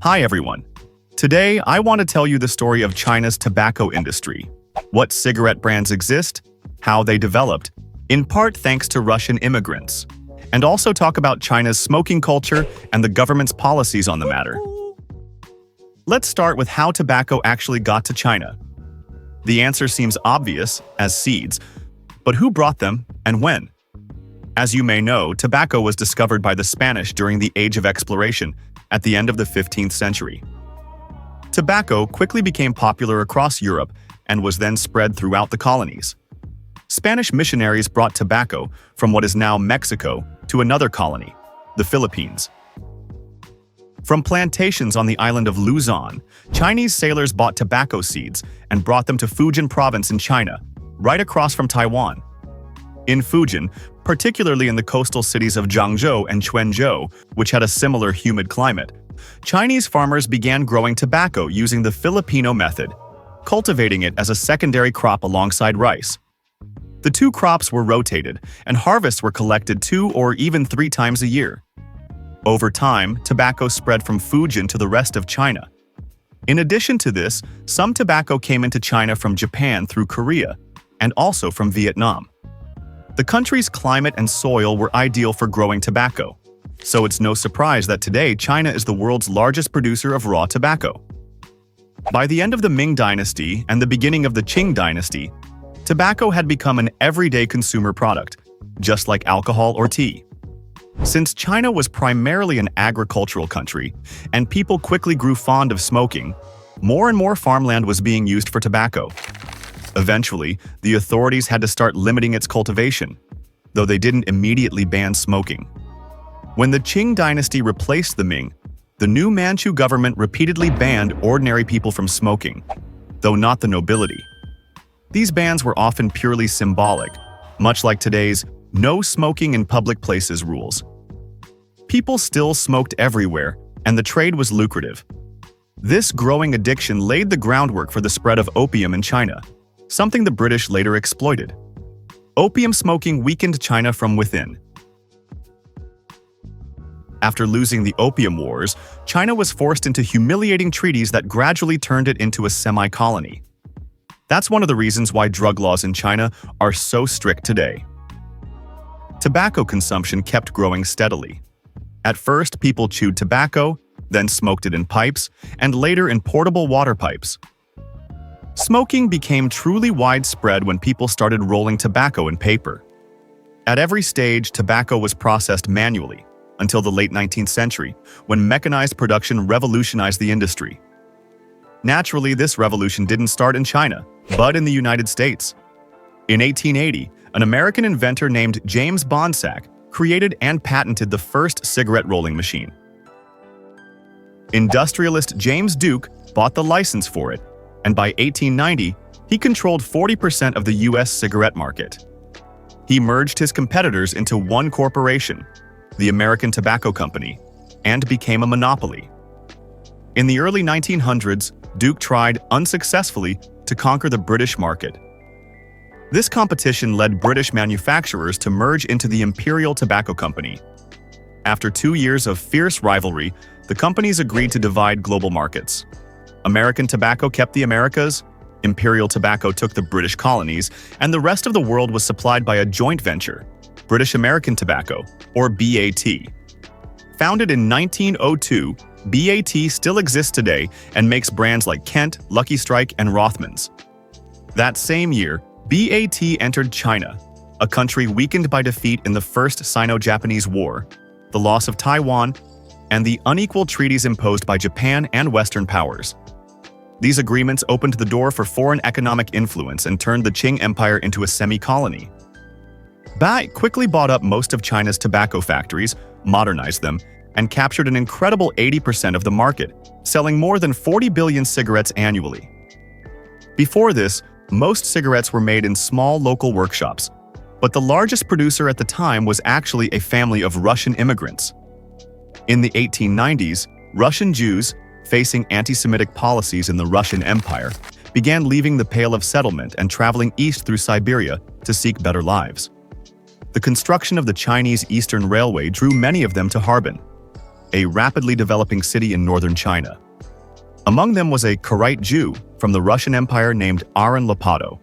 Hi everyone. Today, I want to tell you the story of China's tobacco industry. What cigarette brands exist, how they developed, in part thanks to Russian immigrants, and also talk about China's smoking culture and the government's policies on the matter. Let's start with how tobacco actually got to China. The answer seems obvious, as seeds, but who brought them and when? As you may know, tobacco was discovered by the Spanish during the Age of Exploration at the end of the 15th century. Tobacco quickly became popular across Europe and was then spread throughout the colonies. Spanish missionaries brought tobacco from what is now Mexico to another colony, the Philippines. From plantations on the island of Luzon, Chinese sailors bought tobacco seeds and brought them to Fujian province in China, right across from Taiwan. In Fujian, particularly in the coastal cities of Zhangzhou and Quanzhou, which had a similar humid climate, Chinese farmers began growing tobacco using the Filipino method, cultivating it as a secondary crop alongside rice. The two crops were rotated, and harvests were collected 2 or even 3 times a year. Over time, tobacco spread from Fujian to the rest of China. In addition to this, some tobacco came into China from Japan through Korea, and also from Vietnam. The country's climate and soil were ideal for growing tobacco, so it's no surprise that today China is the world's largest producer of raw tobacco. By the end of the Ming Dynasty and the beginning of the Qing Dynasty, tobacco had become an everyday consumer product, just like alcohol or tea. Since China was primarily an agricultural country, and people quickly grew fond of smoking, more and more farmland was being used for tobacco. Eventually, the authorities had to start limiting its cultivation, though they didn't immediately ban smoking. When the Qing Dynasty replaced the Ming, the new Manchu government repeatedly banned ordinary people from smoking, though not the nobility. These bans were often purely symbolic, much like today's "no smoking in public places" rules. People still smoked everywhere, and the trade was lucrative. This growing addiction laid the groundwork for the spread of opium in China, something the British later exploited. Opium smoking weakened China from within. After losing the Opium Wars, China was forced into humiliating treaties that gradually turned it into a semi-colony. That's one of the reasons why drug laws in China are so strict today. Tobacco consumption kept growing steadily. At first, people chewed tobacco, then smoked it in pipes, and later in portable water pipes. Smoking became truly widespread when people started rolling tobacco in paper. At every stage, tobacco was processed manually, until the late 19th century, when mechanized production revolutionized the industry. Naturally, this revolution didn't start in China, but in the United States. In 1880, an American inventor named James Bonsack created and patented the first cigarette rolling machine. Industrialist James Duke bought the license for it, and by 1890, he controlled 40% of the U.S. cigarette market. He merged his competitors into one corporation, the American Tobacco Company, and became a monopoly. In the early 1900s, Duke tried, unsuccessfully, to conquer the British market. This competition led British manufacturers to merge into the Imperial Tobacco Company. After 2 years of fierce rivalry, the companies agreed to divide global markets. American Tobacco kept the Americas, Imperial Tobacco took the British colonies, and the rest of the world was supplied by a joint venture, British American Tobacco, or BAT. Founded in 1902, BAT still exists today and makes brands like Kent, Lucky Strike, and Rothmans. That same year, BAT entered China, a country weakened by defeat in the First Sino-Japanese War, the loss of Taiwan, and the unequal treaties imposed by Japan and Western powers. These agreements opened the door for foreign economic influence and turned the Qing Empire into a semi-colony. BAT quickly bought up most of China's tobacco factories, modernized them, and captured an incredible 80% of the market, selling more than 40 billion cigarettes annually. Before this, most cigarettes were made in small local workshops, but the largest producer at the time was actually a family of Russian immigrants. In the 1890s, Russian Jews, facing anti-Semitic policies in the Russian Empire, began leaving the Pale of Settlement and traveling east through Siberia to seek better lives. The construction of the Chinese Eastern Railway drew many of them to Harbin. a rapidly developing city in northern China. Among them was a Karaite Jew from the Russian Empire named Aaron Lopato.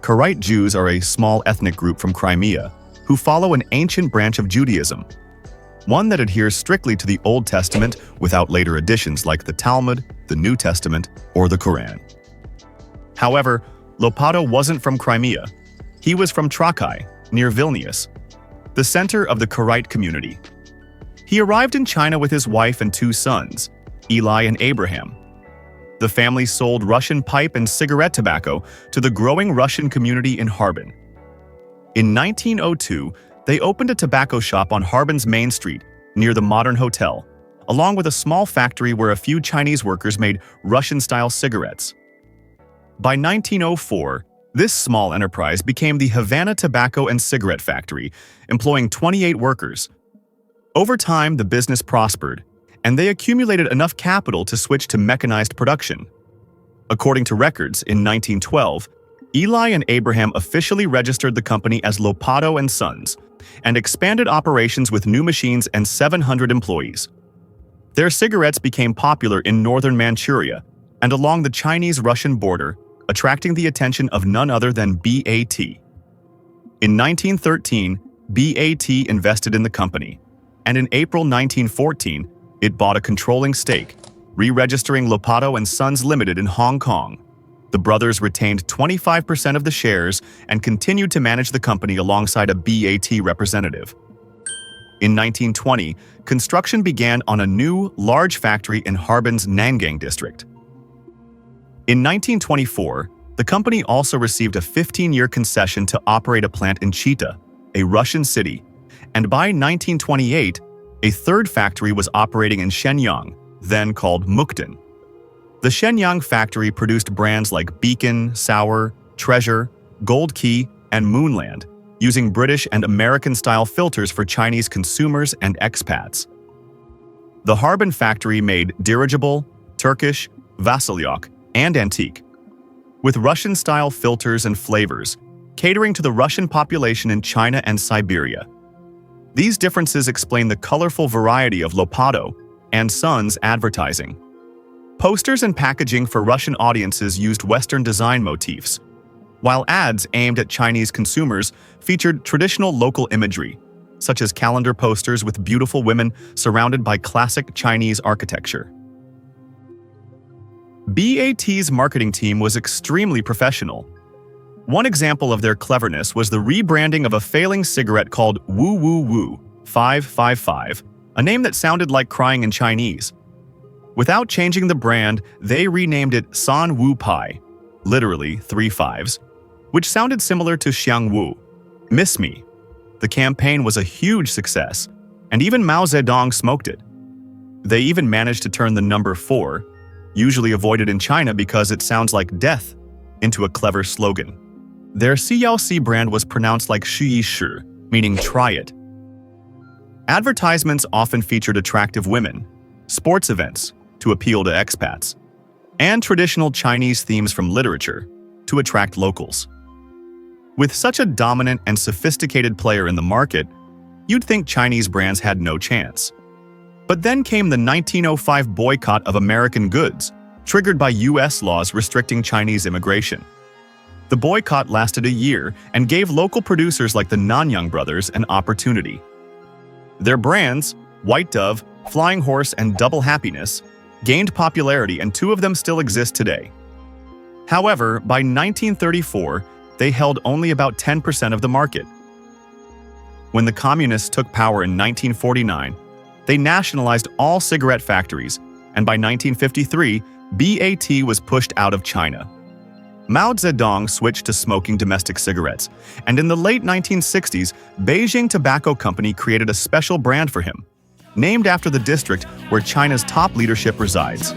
Karaite Jews are a small ethnic group from Crimea who follow an ancient branch of Judaism, one that adheres strictly to the Old Testament without later additions like the Talmud, the New Testament, or the Quran. However, Lopato wasn't from Crimea. He was from Trakai, near Vilnius, the center of the Karaite community. He arrived in China with his wife and 2 sons, Eli and Abraham. The family sold Russian pipe and cigarette tobacco to the growing Russian community in Harbin. In 1902, they opened a tobacco shop on Harbin's Main Street, near the modern hotel, along with a small factory where a few Chinese workers made Russian-style cigarettes. By 1904, this small enterprise became the Havana Tobacco and Cigarette Factory, employing 28 workers. Over time, the business prospered, and they accumulated enough capital to switch to mechanized production. According to records, in 1912, Eli and Abraham officially registered the company as Lopato and Sons and expanded operations with new machines and 700 employees. Their cigarettes became popular in northern Manchuria and along the Chinese-Russian border, attracting the attention of none other than BAT. In 1913, BAT invested in the company, and in April 1914, it bought a controlling stake, re-registering Lopato and Sons Limited in Hong Kong. The brothers retained 25% of the shares and continued to manage the company alongside a BAT representative. In 1920, construction began on a new, large factory in Harbin's Nangang district. In 1924, the company also received a 15-year concession to operate a plant in Chita, a Russian city, and by 1928, a third factory was operating in Shenyang, then called Mukden. The Shenyang factory produced brands like Beacon, Sour, Treasure, Gold Key, and Moonland, using British and American-style filters for Chinese consumers and expats. The Harbin factory made dirigible, Turkish, Vasilyok, and antique, with Russian-style filters and flavors, catering to the Russian population in China and Siberia. These differences explain the colorful variety of Lopato and Sons advertising. Posters and packaging for Russian audiences used Western design motifs, while ads aimed at Chinese consumers featured traditional local imagery, such as calendar posters with beautiful women surrounded by classic Chinese architecture. BAT's marketing team was extremely professional. One example of their cleverness was the rebranding of a failing cigarette called Woo Woo Woo 555, a name that sounded like crying in Chinese. Without changing the brand, they renamed it San Wu Pai, literally 3 fives, which sounded similar to Xiang Wu, Miss Me. The campaign was a huge success, and even Mao Zedong smoked it. They even managed to turn the number 4, usually avoided in China because it sounds like death, into a clever slogan. Their CLC brand was pronounced like Shi Shi, meaning try it. Advertisements often featured attractive women, sports events to appeal to expats, and traditional Chinese themes from literature to attract locals. With such a dominant and sophisticated player in the market, you'd think Chinese brands had no chance. But then came the 1905 boycott of American goods, triggered by US laws restricting Chinese immigration. The boycott lasted a year and gave local producers like the Nanyang brothers an opportunity. Their brands, White Dove, Flying Horse, and Double Happiness, gained popularity, and 2 of them still exist today. However, by 1934, they held only about 10% of the market. When the communists took power in 1949, they nationalized all cigarette factories, and by 1953, BAT was pushed out of China. Mao Zedong switched to smoking domestic cigarettes, and in the late 1960s, Beijing Tobacco Company created a special brand for him, named after the district where China's top leadership resides.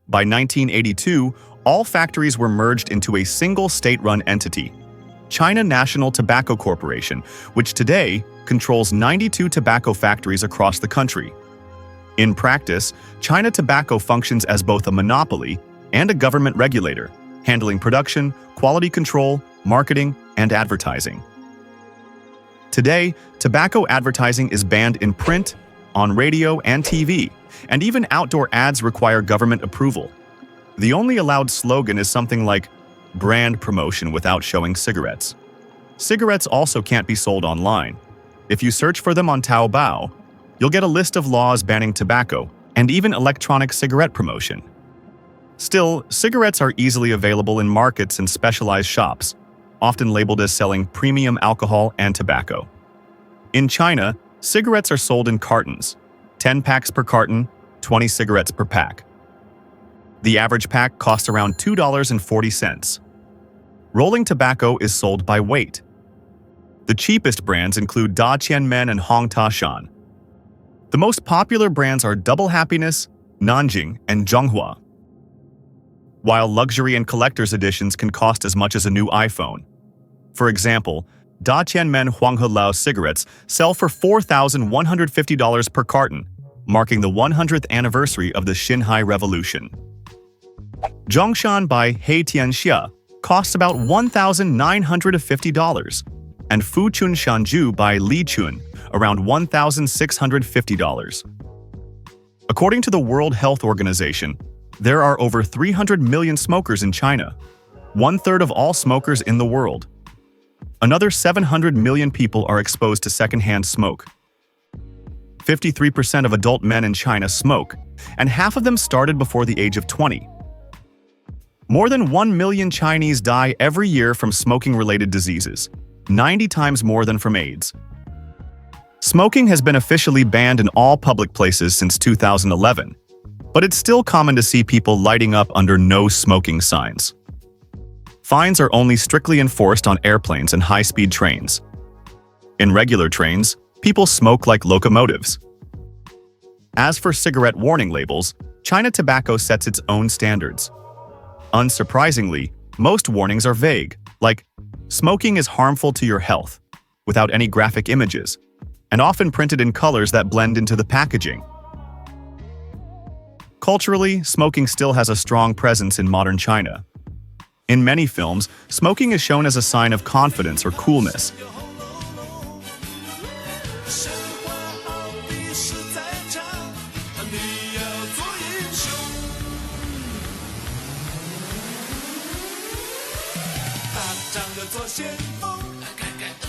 By 1982, all factories were merged into a single state-run entity, China National Tobacco Corporation, which today controls 92 tobacco factories across the country. In practice, China Tobacco functions as both a monopoly and a government regulator, handling production, quality control, marketing, and advertising. Today, tobacco advertising is banned in print, on radio and TV, and even outdoor ads require government approval. The only allowed slogan is something like brand promotion without showing cigarettes. Cigarettes also can't be sold online. If you search for them on Taobao, you'll get a list of laws banning tobacco and even electronic cigarette promotion. Still, cigarettes are easily available in markets and specialized shops, often labeled as selling premium alcohol and tobacco. In China, cigarettes are sold in cartons, 10 packs per carton, 20 cigarettes per pack. The average pack costs around $2.40. Rolling tobacco is sold by weight. The cheapest brands include Da Qianmen and Hong Ta Shan. The most popular brands are Double Happiness, Nanjing, and Zhonghua. While luxury and collector's editions can cost as much as a new iPhone. For example, Da Qianmen Huanghe Lao cigarettes sell for $4,150 per carton, marking the 100th anniversary of the Xinhai Revolution. Zhongshan by Heitianxia costs about $1,950, and Fuchun Shanju by Lichun around $1,650. According to the World Health Organization, there are over 300 million smokers in China, 1/3 of all smokers in the world. Another 700 million people are exposed to secondhand smoke. 53% of adult men in China smoke, and half of them started before the age of 20. More than 1 million Chinese die every year from smoking-related diseases, 90 times more than from AIDS. Smoking has been officially banned in all public places since 2011, but it's still common to see people lighting up under no smoking signs. Fines are only strictly enforced on airplanes and high-speed trains. In regular trains, people smoke like locomotives. As for cigarette warning labels, China Tobacco sets its own standards. Unsurprisingly, most warnings are vague, like, smoking is harmful to your health, without any graphic images, and often printed in colors that blend into the packaging. Culturally, smoking still has a strong presence in modern China. In many films, smoking is shown as a sign of confidence or coolness.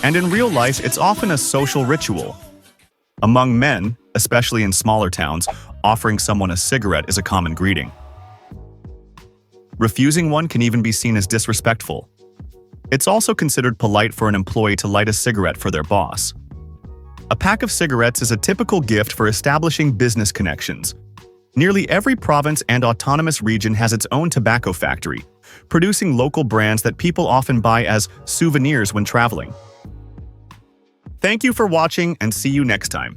And in real life, it's often a social ritual. Among men, especially in smaller towns, offering someone a cigarette is a common greeting. Refusing one can even be seen as disrespectful. It's also considered polite for an employee to light a cigarette for their boss. A pack of cigarettes is a typical gift for establishing business connections. Nearly every province and autonomous region has its own tobacco factory, producing local brands that people often buy as souvenirs when traveling. Thank you for watching, and see you next time.